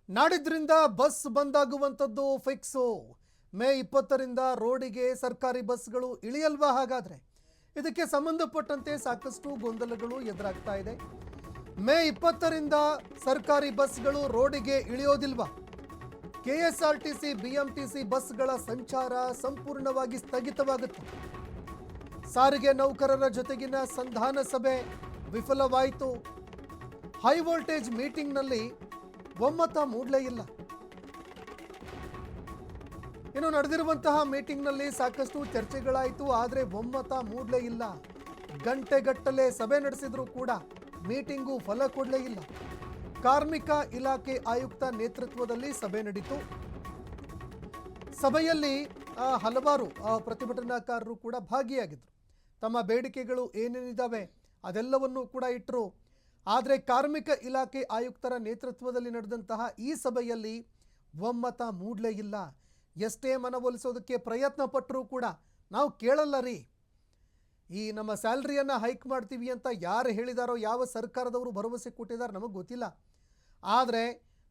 ನಾಡಿದ್ರಿಂದ bus ಬಂದಾಗುವಂಥದ್ದು fix. May 20ರಿಂದ ರೋಡಿಗೆ ಸರ್ಕಾರಿ ಬಸ್ಗಳು ಇಳಿಯಲ್ವಾ? ಹಾಗಾದ್ರೆ ಇದಕ್ಕೆ ಸಂಬಂಧಪಟ್ಟಂತೆ ಸಾಕಷ್ಟು ಗೊಂದಲಗಳು ಎದುರಾಗ್ತಾ ಇದೆ. ಮೇ 20ರಿಂದ ಸರ್ಕಾರಿ ಬಸ್ಗಳು ರೋಡಿಗೆ ಇಳಿಯೋದಿಲ್ವಾ? ಕೆಎಸ್ಆರ್ಟಿಸಿ ಬಿಎಂಟಿಸಿ ಬಸ್ಗಳ ಸಂಚಾರ ಸಂಪೂರ್ಣವಾಗಿ ಸ್ಥಗಿತವಾಗುತ್ತೆ. ಸಾರಿಗೆ ನೌಕರರ ಜೊತೆಗಿನ ಸಂಧಾನ ಸಭೆ ವಿಫಲವಾಯಿತು. ಹೈ ವೋಲ್ಟೇಜ್ ಮೀಟಿಂಗ್ನಲ್ಲಿ ಒಮ್ಮತ ಮೂಡಲೇ ಇಲ್ಲ. ಇನ್ನು ನಡೆದಿರುವಂತಹ ಮೀಟಿಂಗ್ನಲ್ಲಿ ಸಾಕಷ್ಟು ಚರ್ಚೆಗಳಾಯಿತು, ಆದರೆ ಒಮ್ಮತ ಮೂಡಲೇ ಇಲ್ಲ. ಗಂಟೆಗಟ್ಟಲೆ ಸಭೆ ನಡೆಸಿದ್ರು ಕೂಡ ಮೀಟಿಂಗು ಫಲ ಕೊಡಲೇ ಇಲ್ಲ. ಕಾರ್ಮಿಕ ಇಲಾಖೆ ಆಯುಕ್ತ ನೇತೃತ್ವದಲ್ಲಿ ಸಭೆ ನಡೀತು. ಸಭೆಯಲ್ಲಿ ಹಲವಾರು ಪ್ರತಿಭಟನಾಕಾರರು ಕೂಡ ಭಾಗಿಯಾಗಿದ್ರು. ತಮ್ಮ ಬೇಡಿಕೆಗಳು ಏನೇನಿದ್ದಾವೆ ಅದೆಲ್ಲವನ್ನೂ ಕೂಡ ಇಟ್ಟರು. ಆದರೆ ಕಾರ್ಮಿಕ ಇಲಾಖೆ ಆಯುಕ್ತರ ನೇತೃತ್ವದಲ್ಲಿ ನಡೆದಂತಹ ಈ ಸಭೆಯಲ್ಲಿ ಒಮ್ಮತ ಮೂಡಲೇ ಇಲ್ಲ. ಎಷ್ಟೇ ಮನವೊಲಿಸೋದಕ್ಕೆ ಪ್ರಯತ್ನ ಪಟ್ಟರೂ ಕೂಡ ನಾವು ಕೇಳಲ್ಲ ರೀ, ಈ ನಮ್ಮ ಸ್ಯಾಲ್ರಿಯನ್ನು ಹೈಕ್ ಮಾಡ್ತೀವಿ ಅಂತ ಯಾರು ಹೇಳಿದಾರೋ, ಯಾವ ಸರ್ಕಾರದವರು ಭರವಸೆ ಕೊಟ್ಟಿದ್ದಾರೆ ನಮಗೆ ಗೊತ್ತಿಲ್ಲ, ಆದರೆ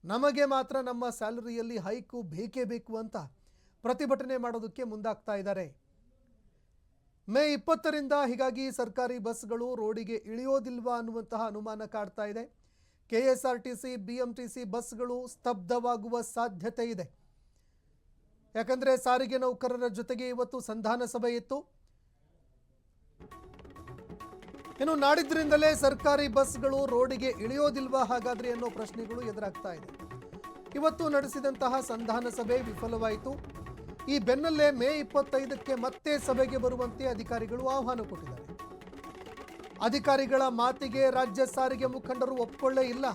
ನಮಗೆ ಮಾತ್ರ ನಮ್ಮ ಸ್ಯಾಲರಿಯಲ್ಲಿ ಹೈಕು ಬೇಕೇ ಬೇಕು ಅಂತ ಪ್ರತಿಭಟನೆ ಮಾಡೋದಕ್ಕೆ ಮುಂದಾಗ್ತಾ ಇದ್ದಾರೆ. ಮೇ 20ರಿಂದ ಹೀಗಾಗಿ ಸರ್ಕಾರಿ ಬಸ್ಗಳು ರೋಡಿಗೆ ಇಳಿಯೋದಿಲ್ವಾ ಅನ್ನುವಂತಹ ಅನುಮಾನ ಕಾಡ್ತಾ ಇದೆ. ಕೆಎಸ್ಆರ್ಟಿಸಿ ಬಿಎಂಟಿಸಿ ಬಸ್ಗಳು ಸ್ತಬ್ಧವಾಗುವ ಸಾಧ್ಯತೆ ಇದೆ. ಯಾಕಂದರೆ ಸಾರಿಗೆ ನೌಕರರ ಜೊತೆಗೆ ಇವತ್ತು ಸಂಧಾನ ಸಭೆ ಇತ್ತು. ಇನ್ನು ನಾಡಿದ್ರಿಂದಲೇ ಸರ್ಕಾರಿ ಬಸ್ಗಳು ರೋಡಿಗೆ ಇಳಿಯೋದಿಲ್ವಾ ಹಾಗಾದ್ರೆ ಅನ್ನೋ ಪ್ರಶ್ನೆಗಳು ಎದುರಾಗ್ತಾ ಇದೆ. ಇವತ್ತು ನಡೆಸಿದಂತಹ ಸಂಧಾನ ಸಭೆ ವಿಫಲವಾಯಿತು. ಈ ಬೆನ್ನಲ್ಲೇ ಮೇ 25ಕ್ಕೆ ಮತ್ತೆ ಸಭೆಗೆ ಬರುವಂತೆ ಅಧಿಕಾರಿಗಳು ಆಹ್ವಾನ ಕೊಟ್ಟಿದ್ದಾರೆ. ಅಧಿಕಾರಿಗಳ ಮಾತಿಗೆ ರಾಜ್ಯ ಸಾರಿಗೆ ಮುಖಂಡರು ಒಪ್ಪಿಕೊಳ್ಳೇ ಇಲ್ಲ.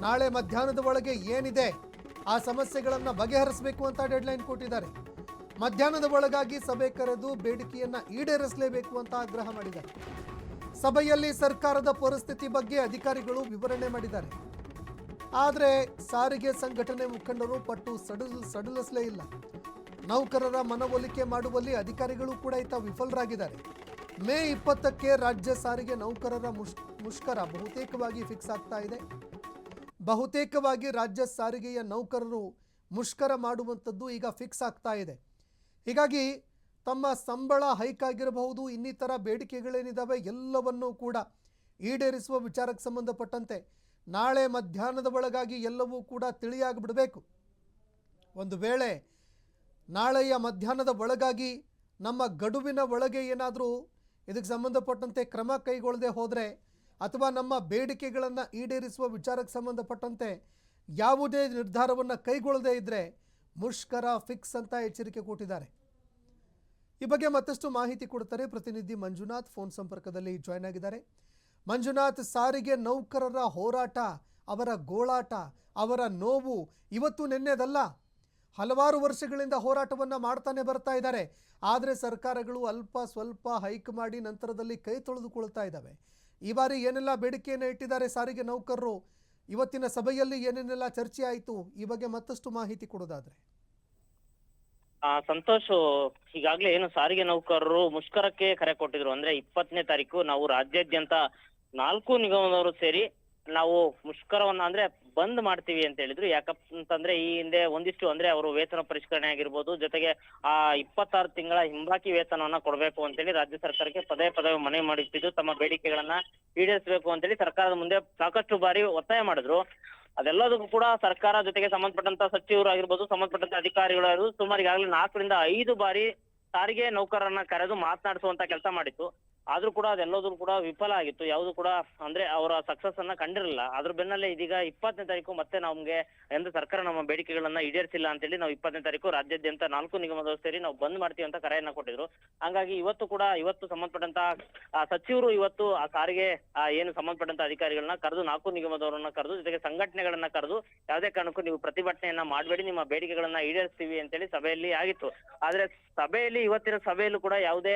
ನಾಳೆ ಮಧ್ಯಾಹ್ನದ ಒಳಗೆ ಏನಿದೆ ಆ ಸಮಸ್ಯೆಗಳನ್ನು ಬಗೆಹರಿಸಬೇಕು ಅಂತ ಡೆಡ್ಲೈನ್ ಕೊಟ್ಟಿದ್ದಾರೆ. ಮಧ್ಯಾಹ್ನದ ಒಳಗಾಗಿ ಸಭೆ ಕರೆದು ಬೇಡಿಕೆಯನ್ನು ಈಡೇರಿಸಲೇಬೇಕು ಅಂತ ಆಗ್ರಹ ಮಾಡಿದ್ದಾರೆ. ಸಭೆಯಲ್ಲಿ ಸರ್ಕಾರದ ಪರಿಸ್ಥಿತಿ ಬಗ್ಗೆ ಅಧಿಕಾರಿಗಳು ವಿವರಣೆ ಮಾಡಿದ್ದಾರೆ. ಆದರೆ ಸಾರಿಗೆ ಸಂಘಟನೆ ಮುಖಂಡರು ಪಟ್ಟು ಸಡಿಲಿಸಲೇ ಇಲ್ಲ. ನೌಕರರ ಮನವೊಲಿಕೆ ಮಾಡುವಲ್ಲಿ ಅಧಿಕಾರಿಗಳು ಕೂಡ ವಿಫಲರಾಗಿದ್ದಾರೆ. ಮೇ 20ಕ್ಕೆ ರಾಜ್ಯ ಸಾರಿಗೆ ನೌಕರರ ಮುಷ್ಕರ ಬಹುತೇಕವಾಗಿ ಫಿಕ್ಸ್ ಆಗ್ತಾ ಇದೆ. ಬಹುತೇಕವಾಗಿ ರಾಜ್ಯ ಸಾರಿಗೆಯ ನೌಕರರು ಮುಷ್ಕರ ಮಾಡುವಂಥದ್ದು ಈಗ ಫಿಕ್ಸ್ ಆಗ್ತಾ ಇದೆ. ಹೀಗಾಗಿ ತಮ್ಮ ಸಂಬಳ ಹೈಕ್ ಆಗಿರಬಹುದು, ಇನ್ನಿತರ ಬೇಡಿಕೆಗಳೇನಿದ್ದಾವೆ ಎಲ್ಲವನ್ನೂ ಕೂಡ ಈಡೇರಿಸುವ ವಿಚಾರಕ್ಕೆ ಸಂಬಂಧಪಟ್ಟಂತೆ ನಾಳೆ ಮಧ್ಯಾಹ್ನದ ಒಳಗಾಗಿ ಎಲ್ಲವೂ ಕೂಡ ತಿಳಿಯಾಗಿಬಿಡಬೇಕು. ಒಂದು ವೇಳೆ ನಾಳೆಯ ಮಧ್ಯಾಹ್ನದ ಒಳಗಾಗಿ ನಮ್ಮ ಗಡುವಿನ ಒಳಗೆ ಏನಾದರೂ ಇದಕ್ಕೆ ಸಂಬಂಧಪಟ್ಟಂತೆ ಕ್ರಮ ಕೈಗೊಳ್ಳದೆ ಹೋದರೆ, ಅಥವಾ ನಮ್ಮ ಬೇಡಿಕೆಗಳನ್ನು ಈಡೇರಿಸುವ ವಿಚಾರಕ್ಕೆ ಸಂಬಂಧಪಟ್ಟಂತೆ ಯಾವುದೇ ನಿರ್ಧಾರವನ್ನು ಕೈಗೊಳ್ಳದೇ ಇದ್ದರೆ ಮುಷ್ಕರ ಫಿಕ್ಸ್ ಅಂತ ಎಚ್ಚರಿಕೆ ಕೊಟ್ಟಿದ್ದಾರೆ. ಈ ಬಗ್ಗೆ ಮತ್ತಷ್ಟು ಮಾಹಿತಿ ಕೊಡ್ತಾರೆ ಪ್ರತಿನಿಧಿ ಮಂಜುನಾಥ್, ಫೋನ್ ಸಂಪರ್ಕದಲ್ಲಿ ಜಾಯ್ನ್ ಆಗಿದ್ದಾರೆ. ಮಂಜುನಾಥ್, ಸಾರಿಗೆ ನೌಕರರ ಹೋರಾಟ, ಅವರ ಗೋಳಾಟ, ಅವರ ನೋವು ಇವತ್ತು ನಿನ್ನೆದಲ್ಲ. ಹಲವಾರು ವರ್ಷಗಳಿಂದ ಹೋರಾಟವನ್ನು ಮಾಡ್ತಾನೆ ಬರ್ತಾ ಇದ್ದಾರೆ. ಆದರೆ ಸರ್ಕಾರಗಳು ಅಲ್ಪ ಸ್ವಲ್ಪ ಹೈಕ್ ಮಾಡಿ ನಂತರದಲ್ಲಿ ಕೈ ತೊಳೆದುಕೊಳ್ತಾ ಇದ್ದಾವೆ. ಈ ಬಾರಿ ಏನೆಲ್ಲ ಬೇಡಿಕೆಯನ್ನು ಇಟ್ಟಿದ್ದಾರೆ ಸಾರಿಗೆ ನೌಕರರು, ಇವತ್ತಿನ ಸಭೆಯಲ್ಲಿ ಏನೇನೆಲ್ಲ ಚರ್ಚೆ ಆಯಿತು, ಈ ಬಗ್ಗೆ ಮತ್ತಷ್ಟು ಮಾಹಿತಿ ಕೊಡೋದಾದ್ರೆ. ಸಂತೋಷ್, ಈಗಾಗಲೇ ಏನು ಸಾರಿಗೆ ನೌಕರರು ಮುಷ್ಕರಕ್ಕೆ ಕರೆ ಕೊಟ್ಟಿದ್ರು. ಅಂದ್ರೆ 20ನೇ ತಾರೀಕು ನಾವು ರಾಜ್ಯಾದ್ಯಂತ 4 ನಿಗಮದವರು ಸೇರಿ ನಾವು ಮುಷ್ಕರವನ್ನ ಅಂದ್ರೆ ಬಂದ್ ಮಾಡ್ತೀವಿ ಅಂತ ಹೇಳಿದ್ರು. ಯಾಕಂತಂದ್ರೆ ಈ ಹಿಂದೆ ಒಂದಿಷ್ಟು ಅಂದ್ರೆ ಅವರು ವೇತನ ಪರಿಷ್ಕರಣೆ ಆಗಿರ್ಬೋದು, ಜೊತೆಗೆ 26 ತಿಂಗಳ ಹಿಂಬಾಕಿ ವೇತನವನ್ನ ಕೊಡ್ಬೇಕು ಅಂತೇಳಿ ರಾಜ್ಯ ಸರ್ಕಾರಕ್ಕೆ ಪದೇ ಪದೇ ಮನವಿ ಮಾಡುತ್ತಿದ್ದು, ತಮ್ಮ ಬೇಡಿಕೆಗಳನ್ನ ಈಡೇರಿಸಬೇಕು ಅಂತೇಳಿ ಸರ್ಕಾರದ ಮುಂದೆ ಸಾಕಷ್ಟು ಬಾರಿ ಒತ್ತಾಯ ಮಾಡಿದ್ರು. ಅದೆಲ್ಲದಕ್ಕೂ ಕೂಡ ಸರ್ಕಾರ ಜೊತೆಗೆ ಸಂಬಂಧಪಟ್ಟಂತ ಸಚಿವರು ಆಗಿರ್ಬೋದು, ಸಂಬಂಧಪಟ್ಟಂತ ಅಧಿಕಾರಿಗಳು ಸುಮಾರು ಈಗಾಗಲೇ 4 ರಿಂದ 5 ಬಾರಿ ಸಾರಿಗೆ ನೌಕರರನ್ನ ಕರೆದು ಮಾತನಾಡಿಸುವಂತ ಕೆಲಸ ಮಾಡಿತ್ತು. ಆದ್ರೂ ಕೂಡ ಅದೆಲ್ಲದೂ ಕೂಡ ವಿಫಲ ಆಗಿತ್ತು. ಯಾವುದು ಕೂಡ ಅಂದ್ರೆ ಅವರ ಸಕ್ಸಸ್ ಅನ್ನ ಕಂಡಿರಲಿಲ್ಲ. ಅದ್ರ ಬೆನ್ನಲ್ಲೇ ಇದೀಗ 20ನೇ ತಾರೀಕು ಮತ್ತೆ ನಮ್ಗೆ ಎಂದು ಸರ್ಕಾರ ನಮ್ಮ ಬೇಡಿಕೆಗಳನ್ನ ಈಡೇರಿಸಿಲ್ಲ ಅಂತೇಳಿ ನಾವು 20ನೇ ತಾರೀಕು ರಾಜ್ಯಾದ್ಯಂತ 4 ನಿಗಮದವರು ಸೇರಿ ನಾವು ಬಂದ್ ಮಾಡ್ತೀವಿ ಅಂತ ಕರೆಯನ್ನ ಕೊಟ್ಟಿದ್ರು. ಹಂಗಾಗಿ ಇವತ್ತು ಸಂಬಂಧಪಟ್ಟಂತ ಸಚಿವರು ಇವತ್ತು ಆ ಸಾರಿಗೆ ಏನು ಸಂಬಂಧಪಟ್ಟಂತ ಅಧಿಕಾರಿಗಳನ್ನ ಕರೆದು 4 ನಿಗಮದವರನ್ನ ಕರೆದು ಜೊತೆಗೆ ಸಂಘಟನೆಗಳನ್ನ ಕರೆದು ಯಾವುದೇ ಕಾರಣಕ್ಕೂ ನೀವು ಪ್ರತಿಭಟನೆಯನ್ನ ಮಾಡಬೇಡಿ, ನಿಮ್ಮ ಬೇಡಿಕೆಗಳನ್ನ ಈಡೇರಿಸ್ತೀವಿ ಅಂತೇಳಿ ಸಭೆಯಲ್ಲಿ ಆಗಿತ್ತು. ಆದ್ರೆ ಇವತ್ತಿನ ಸಭೆಯಲ್ಲೂ ಕೂಡ ಯಾವುದೇ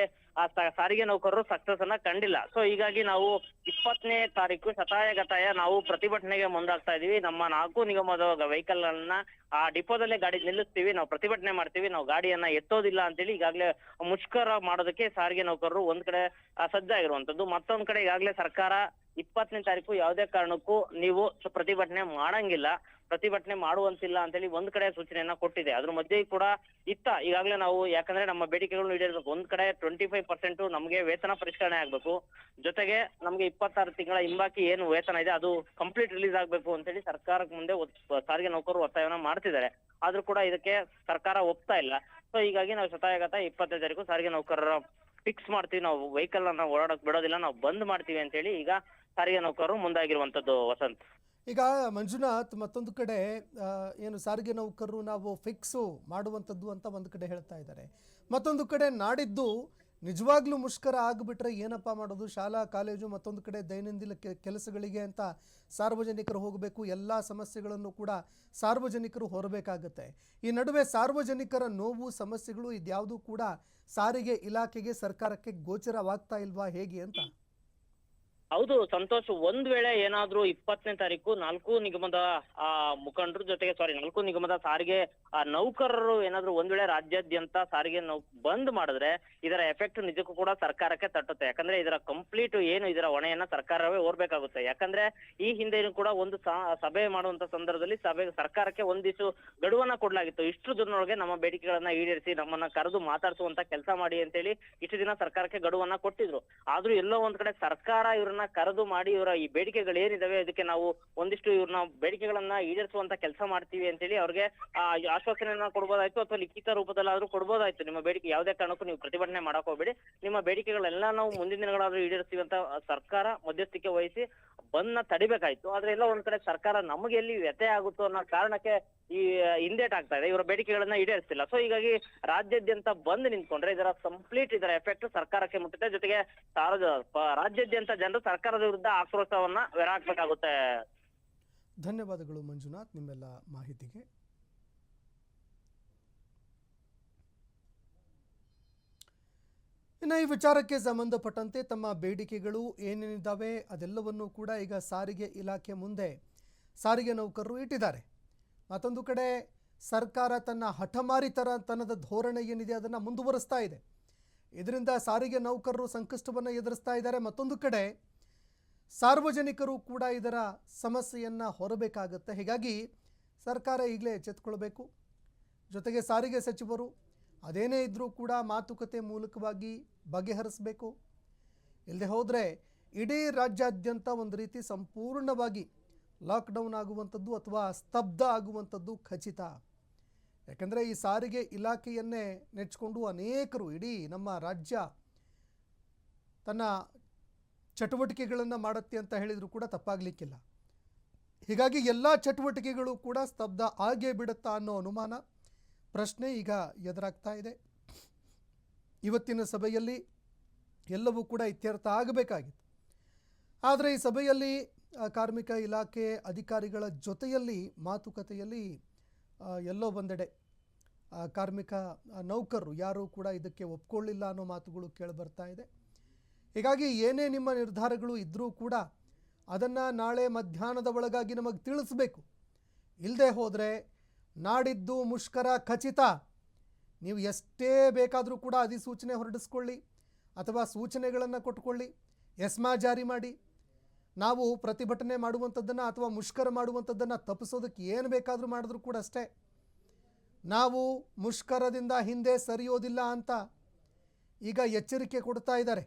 ಸಾರಿಗೆ ನೌಕರರು ಸಕ್ಸಸ್ ಅನ್ನ ಕಂಡಿಲ್ಲ. ಸೊ ಹೀಗಾಗಿ ನಾವು 20ನೇ ತಾರೀಕು ಶತಾಯಗತಾಯ ನಾವು ಪ್ರತಿಭಟನೆಗೆ ಮುಂದಾಗ್ತಾ ಇದೀವಿ. ನಮ್ಮ 4 ನಿಗಮದ ವೆಹಿಕಲ್ ಗಳನ್ನ ಆ ಡಿಪೋದಲ್ಲೇ ಗಾಡಿ ನಿಲ್ಲಿಸ್ತೀವಿ, ನಾವು ಪ್ರತಿಭಟನೆ ಮಾಡ್ತೀವಿ, ನಾವು ಗಾಡಿಯನ್ನ ಎತ್ತೋದಿಲ್ಲ ಅಂತೇಳಿ ಈಗಾಗಲೇ ಮುಷ್ಕರ ಮಾಡೋದಕ್ಕೆ ಸಾರಿಗೆ ನೌಕರರು ಒಂದ್ ಕಡೆ ಸಜ್ಜಾಗಿರುವಂತದ್ದು. ಮತ್ತೊಂದ್ ಕಡೆ ಈಗಾಗಲೇ ಸರ್ಕಾರ 20ನೇ ತಾರೀಕು ಯಾವುದೇ ಕಾರಣಕ್ಕೂ ನೀವು ಪ್ರತಿಭಟನೆ ಮಾಡಂಗಿಲ್ಲ, ಪ್ರತಿಭಟನೆ ಮಾಡುವಂತಿಲ್ಲ ಅಂತೇಳಿ ಒಂದ್ ಕಡೆ ಸೂಚನೆಯನ್ನ ಕೊಟ್ಟಿದೆ. ಅದ್ರ ಮಧ್ಯೆ ಕೂಡ ಈಗಾಗಲೇ ನಾವು ಯಾಕಂದ್ರೆ ನಮ್ಮ ಬೇಡಿಕೆಗಳನ್ನು ಈಡೇರಬೇಕು. ಒಂದ್ ಕಡೆ 25% ನಮ್ಗೆ ವೇತನ ಪರಿಷ್ಕರಣೆ ಆಗ್ಬೇಕು, ಜೊತೆಗೆ ನಮ್ಗೆ 26 ತಿಂಗಳ ಹಿಂಬಾಕಿ ಏನು ವೇತನ ಇದೆ ಅದು ಕಂಪ್ಲೀಟ್ ರಿಲೀಸ್ ಆಗ್ಬೇಕು ಅಂತೇಳಿ ಸರ್ಕಾರಕ್ಕೆ ಮುಂದೆ ಸಾರಿಗೆ ನೌಕರರು ಒತ್ತಾಯವನ್ನ ಮಾಡ್ತಿದ್ದಾರೆ. ಆದ್ರೂ ಕೂಡ ಇದಕ್ಕೆ ಸರ್ಕಾರ ಒಪ್ತಾ ಇಲ್ಲ. ಸೊ ಹೀಗಾಗಿ ನಾವು ಶತಾಯಗತ 25 ತಾರೀಕು ಸಾರಿಗೆ ನೌಕರರ ಫಿಕ್ಸ್ ಮಾಡ್ತೀವಿ, ನಾವು ವೆಹಿಕಲ್ ನಾವು ಓಡಾಡಕ್ ಬಿಡೋದಿಲ್ಲ, ನಾವು ಬಂದ್ ಮಾಡ್ತೀವಿ ಅಂತ ಹೇಳಿ ಈಗ ಸಾರಿಗೆ ನೌಕರರು ಮುಂದಾಗಿರುವಂತದ್ದು. ವಸಂತ್, ಈಗ ಮಂಜುನಾಥ್, ಮತ್ತೊಂದು ಕಡೆ ಏನು ಸಾರಿಗೆ ನೌಕರರು ನಾವು ಫಿಕ್ಸು ಮಾಡುವಂಥದ್ದು ಅಂತ ಒಂದು ಕಡೆ ಹೇಳ್ತಾ ಇದ್ದಾರೆ, ಮತ್ತೊಂದು ಕಡೆ ನಾಡಿದ್ದು ನಿಜವಾಗ್ಲೂ ಮುಷ್ಕರ ಆಗಿಬಿಟ್ರೆ ಏನಪ್ಪ ಮಾಡೋದು, ಶಾಲಾ ಕಾಲೇಜು ಮತ್ತೊಂದು ಕಡೆ ದೈನಂದಿನ ಕೆಲಸಗಳಿಗೆ ಅಂತ ಸಾರ್ವಜನಿಕರು ಹೋಗಬೇಕು, ಎಲ್ಲ ಸಮಸ್ಯೆಗಳನ್ನು ಕೂಡ ಸಾರ್ವಜನಿಕರು ಹೊರಬೇಕಾಗತ್ತೆ. ಈ ನಡುವೆ ಸಾರ್ವಜನಿಕರ ನೋವು ಸಮಸ್ಯೆಗಳು ಇದ್ಯಾವುದೂ ಕೂಡ ಸಾರಿಗೆ ಇಲಾಖೆಗೆ ಸರ್ಕಾರಕ್ಕೆ ಗೋಚರವಾಗ್ತಾ ಇಲ್ವಾ ಹೇಗೆ ಅಂತ? ಹೌದು ಸಂತೋಷ್, ಒಂದ್ ವೇಳೆ ಏನಾದ್ರೂ 20ನೇ ತಾರೀಕು 4 ನಿಗಮದ ಮುಖಂಡರ ಜೊತೆಗೆ 4 ನಿಗಮದ ಸಾರಿಗೆ ನೌಕರರು ಏನಾದ್ರೂ ಒಂದ್ ವೇಳೆ ರಾಜ್ಯಾದ್ಯಂತ ಸಾರಿಗೆ ಬಂದ್ ಮಾಡಿದ್ರೆ ಇದರ ಎಫೆಕ್ಟ್ ನಿಜಕ್ಕೂ ಕೂಡ ಸರ್ಕಾರಕ್ಕೆ ತಟ್ಟುತ್ತೆ. ಯಾಕಂದ್ರೆ ಇದರ ಕಂಪ್ಲೀಟ್ ಏನು ಇದರ ಹೊಣೆಯನ್ನ ಸರ್ಕಾರವೇ ಓರ್ಬೇಕಾಗುತ್ತೆ. ಯಾಕಂದ್ರೆ ಈ ಹಿಂದೆನೂ ಕೂಡ ಒಂದು ಸಭೆ ಮಾಡುವಂತ ಸಂದರ್ಭದಲ್ಲಿ ಸರ್ಕಾರಕ್ಕೆ ಒಂದಿಷ್ಟು ಗಡುವನ್ನ ಕೊಡ್ಲಾಗಿತ್ತು. ಇಷ್ಟು ದಿನದೊಳಗೆ ನಮ್ಮ ಬೇಡಿಕೆಗಳನ್ನ ಈಡೇರಿಸಿ ನಮ್ಮನ್ನ ಕರೆದು ಮಾತಾಡಿಸುವಂತ ಕೆಲಸ ಮಾಡಿ ಅಂತೇಳಿ ಇಷ್ಟು ದಿನ ಸರ್ಕಾರಕ್ಕೆ ಗಡುವನ್ನ ಕೊಟ್ಟಿದ್ರು. ಆದ್ರೂ ಎಲ್ಲೋ ಒಂದ್ ಕಡೆ ಸರ್ಕಾರ ಇವ್ರನ್ನ ಕರೆದು ಮಾಡಿ ಇವರ ಈ ಬೇಡಿಕೆಗಳು ಏನಿದಾವೆ ಅದಕ್ಕೆ ನಾವು ಒಂದಿಷ್ಟು ಇವ್ರನ್ನ ಬೇಡಿಕೆಗಳನ್ನ ಈಡೇರಿಸುವಂತ ಕೆಲಸ ಮಾಡ್ತೀವಿ ಅಂತೇಳಿ ಅವ್ರಿಗೆ ಆಶ್ವಾಸನೆಯನ್ನ ಕೊಡ್ಬೋದಾಯ್ತು, ಅಥವಾ ಲಿಖಿತ ರೂಪದಲ್ಲಾದ್ರೂ ಕೊಡ್ಬೋದಾಯ್ತು. ನಿಮ್ಮ ಬೇಡಿಕೆ ಯಾವುದೇ ಕಾರಣಕ್ಕೂ ನೀವು ಪ್ರತಿಭಟನೆ ಮಾಡಕ್ ಹೋಗ್ಬೇಡಿ, ನಿಮ್ಮ ಬೇಡಿಕೆಗಳೆಲ್ಲ ನಾವು ಮುಂದಿನ ದಿನಗಳಾದ್ರೂ ಈಡೇರಿಸ್ತೀವಿ ಅಂತ ಸರ್ಕಾರ ಮಧ್ಯಸ್ಥಿಕೆ ವಹಿಸಿ ಬಂದ್ನ ತಡಿಬೇಕಾಯ್ತು. ಆದ್ರೆ ಎಲ್ಲ ಒಂದ್ ಕಡೆ ಸರ್ಕಾರ ನಮಗೆ ಎಲ್ಲಿ ವ್ಯತ್ಯಯ ಆಗುತ್ತೋ ಅನ್ನೋ ಕಾರಣಕ್ಕೆ ಈ ಹಿಂದೇಟ್ ಆಗ್ತಾ ಇದೆ, ಇವರ ಬೇಡಿಕೆಗಳನ್ನ ಈಡೇರಿಸ್ತಿಲ್ಲ. ಸೊ ಹೀಗಾಗಿ ರಾಜ್ಯಾದ್ಯಂತ ಬಂದ್ ನಿಂತ್ಕೊಂಡ್ರೆ ಇದರ ಕಂಪ್ಲೀಟ್ ಇದರ ಎಫೆಕ್ಟ್ ಸರ್ಕಾರಕ್ಕೆ ಮುಟ್ಟುತ್ತೆ. ಜೊತೆಗೆ ರಾಜ್ಯಾದ್ಯಂತ ಜನರು ಸರ್ಕಾರದ ವಿರುದ್ಧ ಆಕ್ರೋಶವನ್ನ ಹೊರಹಾಕ್ಬೇಕಾಗುತ್ತೆ. ಧನ್ಯವಾದಗಳು ಮಂಜುನಾಥ್ ನಿಮ್ಮೆಲ್ಲ ಮಾಹಿತಿಗೆ. ಇನ್ನು ಈ ವಿಚಾರಕ್ಕೆ ಸಂಬಂಧಪಟ್ಟಂತೆ ತಮ್ಮ ಬೇಡಿಕೆಗಳು ಏನೇನಿದ್ದಾವೆ ಅದೆಲ್ಲವನ್ನೂ ಕೂಡ ಈಗ ಸಾರಿಗೆ ಇಲಾಖೆ ಮುಂದೆ ಸಾರಿಗೆ ನೌಕರರು ಇಟ್ಟಿದ್ದಾರೆ. ಮತ್ತೊಂದು ಕಡೆ ಸರ್ಕಾರ ತನ್ನ ಹಠಮಾರಿತನದ ಧೋರಣೆ ಏನಿದೆ ಅದನ್ನು ಮುಂದುವರಿಸ್ತಾ ಇದೆ. ಇದರಿಂದ ಸಾರಿಗೆ ನೌಕರರು ಸಂಕಷ್ಟವನ್ನು ಎದುರಿಸ್ತಾ ಇದ್ದಾರೆ. ಮತ್ತೊಂದು ಕಡೆ ಸಾರ್ವಜನಿಕರು ಕೂಡ ಇದರ ಸಮಸ್ಯೆಯನ್ನು ಹೊರಬೇಕಾಗುತ್ತೆ. ಹೀಗಾಗಿ ಸರ್ಕಾರ ಈಗಲೇ ಎಚ್ಚೆತ್ತುಕೊಳ್ಬೇಕು. ಜೊತೆಗೆ ಸಾರಿಗೆ ಸಚಿವರು ಅದೇನೇ ಇದ್ದರೂ ಕೂಡ ಮಾತುಕತೆ ಮೂಲಕವಾಗಿ ಬಗೆಹರಿಸಬೇಕು. ಇಲ್ಲದೆ ಹೋದರೆ ಇಡೀ ರಾಜ್ಯಾದ್ಯಂತ ಒಂದು ರೀತಿ ಸಂಪೂರ್ಣವಾಗಿ ಲಾಕ್ಡೌನ್ ಆಗುವಂಥದ್ದು ಅಥವಾ ಸ್ತಬ್ಧ ಆಗುವಂಥದ್ದು ಖಚಿತ. ಯಾಕಂದರೆ ಈ ಸಾರಿಗೆ ಇಲಾಖೆಯನ್ನೇ ನೆಚ್ಚಿಕೊಂಡು ಅನೇಕರು ಇಡೀ ನಮ್ಮ ರಾಜ್ಯ ತನ್ನ ಚಟುವಟಿಕೆಗಳನ್ನು ಮಾಡುತ್ತೆ ಅಂತ ಹೇಳಿದರೂ ಕೂಡ ತಪ್ಪಾಗಲಿಕ್ಕಿಲ್ಲ. ಹೀಗಾಗಿ ಎಲ್ಲ ಚಟುವಟಿಕೆಗಳು ಕೂಡ ಸ್ತಬ್ಧ ಆಗೇ ಬಿಡುತ್ತಾ ಅನ್ನೋ ಅನುಮಾನ ಪ್ರಶ್ನೆ ಈಗ ಎದುರಾಗ್ತಾ ಇದೆ. ಇವತ್ತಿನ ಸಭೆಯಲ್ಲಿ ಎಲ್ಲವೂ ಕೂಡ ಇತ್ಯರ್ಥ ಆಗಬೇಕಾಗಿತ್ತು. ಆದರೆ ಈ ಸಭೆಯಲ್ಲಿ ಕಾರ್ಮಿಕ ಇಲಾಖೆ ಅಧಿಕಾರಿಗಳ ಜೊತೆಯಲ್ಲಿ ಮಾತುಕತೆಯಲ್ಲಿ ಎಲ್ಲೋ ಒಂದೆಡೆ ಕಾರ್ಮಿಕ ನೌಕರರು ಯಾರೂ ಕೂಡ ಇದಕ್ಕೆ ಒಪ್ಕೊಳ್ಳಿಲ್ಲ ಅನ್ನೋ ಮಾತುಗಳು ಕೇಳಿಬರ್ತಾ ಇದೆ. ಹೀಗಾಗಿ ಏನೇ ನಿಮ್ಮ ನಿರ್ಧಾರಗಳು ಇದ್ದರೂ ಕೂಡ ಅದನ್ನು ನಾಳೆ ಮಧ್ಯಾಹ್ನದ ಒಳಗಾಗಿ ನಮಗೆ ತಿಳಿಸ್ಬೇಕು. ಇಲ್ಲದೆ ಹೋದರೆ ನಾಡಿದ್ದು ಮುಷ್ಕರ ಖಚಿತ. ನೀವು ಎಷ್ಟೇ ಬೇಕಾದರೂ ಕೂಡ ಅಧಿಸೂಚನೆ ಹೊರಡಿಸ್ಕೊಳ್ಳಿ ಅಥವಾ ಸೂಚನೆಗಳನ್ನು ಕೊಟ್ಕೊಳ್ಳಿ, ಎಸ್ಮಾ ಜಾರಿ ಮಾಡಿ, ನಾವು ಪ್ರತಿಭಟನೆ ಮಾಡುವಂಥದ್ದನ್ನು ಅಥವಾ ಮುಷ್ಕರ ಮಾಡುವಂಥದ್ದನ್ನು ತಪ್ಪಿಸೋದಕ್ಕೆ ಏನು ಬೇಕಾದರೂ ಮಾಡಿದ್ರೂ ಕೂಡ ಅಷ್ಟೇ. ನಾವು ಮುಷ್ಕರದಿಂದ ಹಿಂದೆ ಸರಿಯೋದಿಲ್ಲ ಅಂತ ಈಗ ಎಚ್ಚರಿಕೆ ಕೊಡ್ತಾ ಇದ್ದಾರೆ.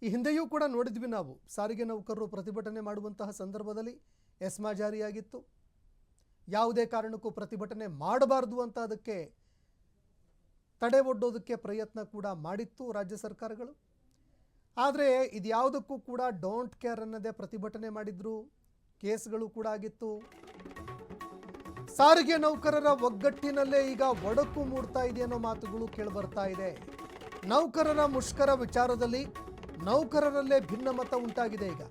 ಈ ಹಿಂದೆಯೂ ಕೂಡ ನೋಡಿದ್ವಿ ನಾವು, ಸಾರಿಗೆ ನೌಕರರು ಪ್ರತಿಭಟನೆ ಮಾಡುವಂತಹ ಸಂದರ್ಭದಲ್ಲಿ ಎಸ್ಮಾ ಜಾರಿಯಾಗಿತ್ತು. ಯಾವುದೇ ಕಾರಣಕ್ಕೂ ಪ್ರತಿಭಟನೆ ಮಾಡಬಾರ್ದು ಅಂತ ಅದಕ್ಕೆ ತಡೆ ಒಡ್ಡೋದಕ್ಕೆ ಪ್ರಯತ್ನ ಕೂಡ ಮಾಡಿತ್ತು ರಾಜ್ಯ ಸರ್ಕಾರಗಳು. ಆದರೆ ಇದ್ಯಾವುದಕ್ಕೂ ಕೂಡ ಡೋಂಟ್ ಕೇರ್ ಅನ್ನದೇ ಪ್ರತಿಭಟನೆ ಮಾಡಿದ್ರು, ಕೇಸ್ಗಳು ಕೂಡ ಆಗಿತ್ತು. ಸಾರಿಗೆ ನೌಕರರ ಒಗ್ಗಟ್ಟಿನಲ್ಲೇ ಈಗ ಒಡಕು ಮೂಡ್ತಾ ಇದೆ ಅನ್ನೋ ಮಾತುಗಳು ಕೇಳಿಬರ್ತಾ ಇದೆ. ನೌಕರರ ಮುಷ್ಕರ ವಿಚಾರದಲ್ಲಿ ನೌಕರರಲ್ಲೇ ಭಿನ್ನಮತ ಉಂಟಾಗಿದೆ. ಈಗ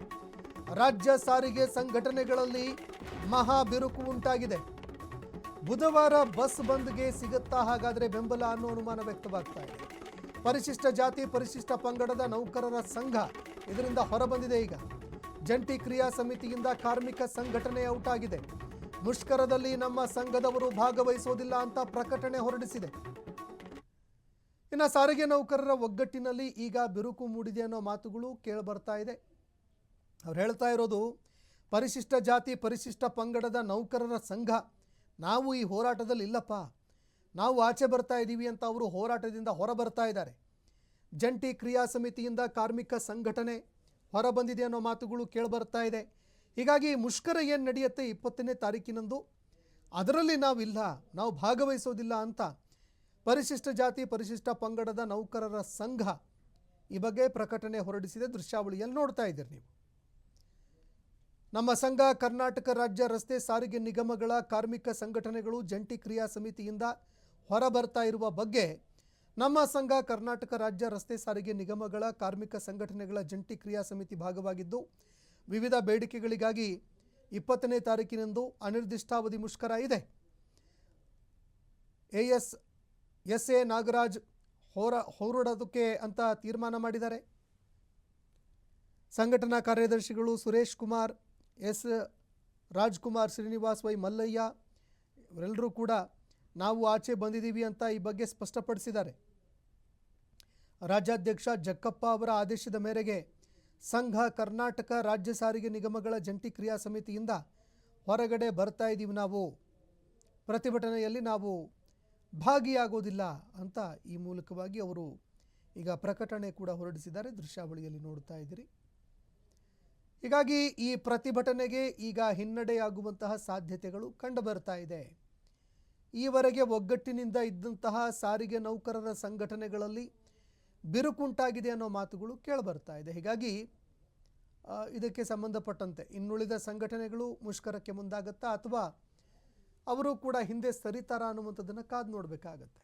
ರಾಜ್ಯ ಸಾರಿಗೆ ಸಂಘಟನೆಗಳಲ್ಲಿ ಮಹಾ ಬಿರುಕು ಉಂಟಾಗಿದೆ. ಬುಧವಾರ ಬಸ್ ಬಂದ್ಗೆ ಸಿಗುತ್ತಾ ಹಾಗಾದರೆ ಬೆಂಬಲ ಅನ್ನೋ ಅನುಮಾನ ವ್ಯಕ್ತವಾಗ್ತಾ ಇದೆ. ಪರಿಶಿಷ್ಟ ಜಾತಿ ಪರಿಶಿಷ್ಟ ಪಂಗಡದ ನೌಕರರ ಸಂಘ ಇದರಿಂದ ಹೊರಬಂದಿದೆ. ಈಗ ಜಂಟಿ ಕ್ರಿಯಾ ಸಮಿತಿಯಿಂದ ಕಾರ್ಮಿಕ ಸಂಘಟನೆ ಔಟ್ ಆಗಿದೆ. ಮುಷ್ಕರದಲ್ಲಿ ನಮ್ಮ ಸಂಘದವರು ಭಾಗವಹಿಸೋದಿಲ್ಲ ಅಂತ ಪ್ರಕಟಣೆ ಹೊರಡಿಸಿದೆ. ಇನ್ನು ಸಾರಿಗೆ ನೌಕರರ ಒಗ್ಗಟ್ಟಿನಲ್ಲಿ ಈಗ ಬಿರುಕು ಮೂಡಿದೆ ಅನ್ನೋ ಮಾತುಗಳು ಕೇಳಿಬರ್ತಾ ಇದೆ. ಅವ್ರು ಹೇಳ್ತಾ ಇರೋದು, ಪರಿಶಿಷ್ಟ ಜಾತಿ ಪರಿಶಿಷ್ಟ ಪಂಗಡದ ನೌಕರರ ಸಂಘ ನಾವು ಈ ಹೋರಾಟದಲ್ಲಿ ಇಲ್ಲಪ್ಪ, ನಾವು ಆಚೆ ಬರ್ತಾ ಇದ್ದೀವಿ ಅಂತ ಅವರು ಹೋರಾಟದಿಂದ ಹೊರ ಬರ್ತಾ ಇದ್ದಾರೆ. ಜಂಟಿ ಕ್ರಿಯಾ ಸಮಿತಿಯಿಂದ ಕಾರ್ಮಿಕ ಸಂಘಟನೆ ಹೊರಬಂದಿದೆ ಅನ್ನೋ ಮಾತುಗಳು ಕೇಳಿಬರ್ತಾ ಇದೆ. ಹೀಗಾಗಿ ಮುಷ್ಕರ ಏನು ನಡೆಯುತ್ತೆ 20ನೇ ತಾರೀಕಿನಂದು, ಅದರಲ್ಲಿ ನಾವಿಲ್ಲ, ನಾವು ಭಾಗವಹಿಸೋದಿಲ್ಲ ಅಂತ ಪರಿಶಿಷ್ಟ ಜಾತಿ ಪರಿಶಿಷ್ಟ ಪಂಗಡದ ನೌಕರರ ಸಂಘ ಈ ಬಗ್ಗೆ ಪ್ರಕಟಣೆ ಹೊರಡಿಸಿದೆ. ದೃಶ್ಯಾವಳಿಯಲ್ಲಿ ನೋಡ್ತಾ ಇದ್ದೀರಿ ನೀವು. ನಮ್ಮ ಸಂಘ ಕರ್ನಾಟಕ ರಾಜ್ಯ ರಸ್ತೆ ಸಾರಿಗೆ ನಿಗಮಗಳ ಕಾರ್ಮಿಕ ಸಂಘಟನೆಗಳು ಜಂಟಿ ಕ್ರಿಯಾ ಸಮಿತಿಯಿಂದ ಹೊರಬರ್ತಾ ಇರುವ ಬಗ್ಗೆ ನಮ್ಮ ಸಂಘ ಕರ್ನಾಟಕ ರಾಜ್ಯ ರಸ್ತೆ ಸಾರಿಗೆ ನಿಗಮಗಳ ಕಾರ್ಮಿಕ ಸಂಘಟನೆಗಳ ಜಂಟಿ ಕ್ರಿಯಾ ಸಮಿತಿ ಭಾಗವಾಗಿದ್ದು ವಿವಿಧ ಬೇಡಿಕೆಗಳಿಗಾಗಿ 20ನೇ ತಾರೀಕಿನಂದು ಅನಿರ್ದಿಷ್ಟಾವಧಿ ಮುಷ್ಕರ ಇದೆ. ಎಸ್.ಎ. ನಾಗರಾಜ್ ಹೋರಾಡೋದಕ್ಕೆ ಅಂತ ತೀರ್ಮಾನ ಮಾಡಿದ್ದಾರೆ. ಸಂಘಟನಾ ಕಾರ್ಯದರ್ಶಿಗಳು ಸುರೇಶ್ ಕುಮಾರ್, ಎಸ್ ರಾಜ್ಕುಮಾರ್, ಶ್ರೀನಿವಾಸ್ ವೈ ಮಲ್ಲಯ್ಯ ಇವರೆಲ್ಲರೂ ಕೂಡ ನಾವು ಆಚೆ ಬಂದಿದ್ದೀವಿ ಅಂತ ಈ ಬಗ್ಗೆ ಸ್ಪಷ್ಟಪಡಿಸಿದ್ದಾರೆ. ರಾಜ್ಯಾಧ್ಯಕ್ಷ ಜಕ್ಕಪ್ಪ ಅವರ ಆದೇಶದ ಮೇರೆಗೆ ಸಂಘ ಕರ್ನಾಟಕ ರಾಜ್ಯ ಸಾರಿಗೆ ನಿಗಮಗಳ ಜಂಟಿ ಕ್ರಿಯಾ ಸಮಿತಿಯಿಂದ ಹೊರಗಡೆ ಬರ್ತಾ ಇದ್ದೀವಿ, ನಾವು ಪ್ರತಿಭಟನೆಯಲ್ಲಿ ನಾವು ಭಾಗಿಯಾಗೋದಿಲ್ಲ ಅಂತ ಈ ಮೂಲಕವಾಗಿ ಅವರು ಈಗ ಪ್ರಕಟಣೆ ಕೂಡ ಹೊರಡಿಸಿದ್ದಾರೆ. ದೃಶ್ಯಾವಳಿಯಲ್ಲಿ ನೋಡ್ತಾ ಇದ್ದೀರಿ. ಹೀಗಾಗಿ ಈ ಪ್ರತಿಭಟನೆಗೆ ಈಗ ಹಿನ್ನಡೆಯಾಗುವಂತಹ ಸಾಧ್ಯತೆಗಳು ಕಂಡುಬರ್ತಾ ಇದೆ. ಈವರೆಗೆ ಒಗ್ಗಟ್ಟಿನಿಂದ ಇದ್ದಂತಹ ಸಾರಿಗೆ ನೌಕರರ ಸಂಘಟನೆಗಳಲ್ಲಿ ಬಿರುಕುಂಟಾಗಿದೆ ಅನ್ನೋ ಮಾತುಗಳು ಕೇಳಿಬರ್ತಾ ಇದೆ. ಹೀಗಾಗಿ ಇದಕ್ಕೆ ಸಂಬಂಧಪಟ್ಟಂತೆ ಇನ್ನುಳಿದ ಸಂಘಟನೆಗಳು ಮುಷ್ಕರಕ್ಕೆ ಮುಂದಾಗುತ್ತಾ ಅಥವಾ ಅವರು ಕೂಡ ಹಿಂದೆ ಸರಿತಾರಾ ಅನ್ನುವಂಥದ್ದನ್ನು ಕಾದು ನೋಡಬೇಕಾಗತ್ತೆ.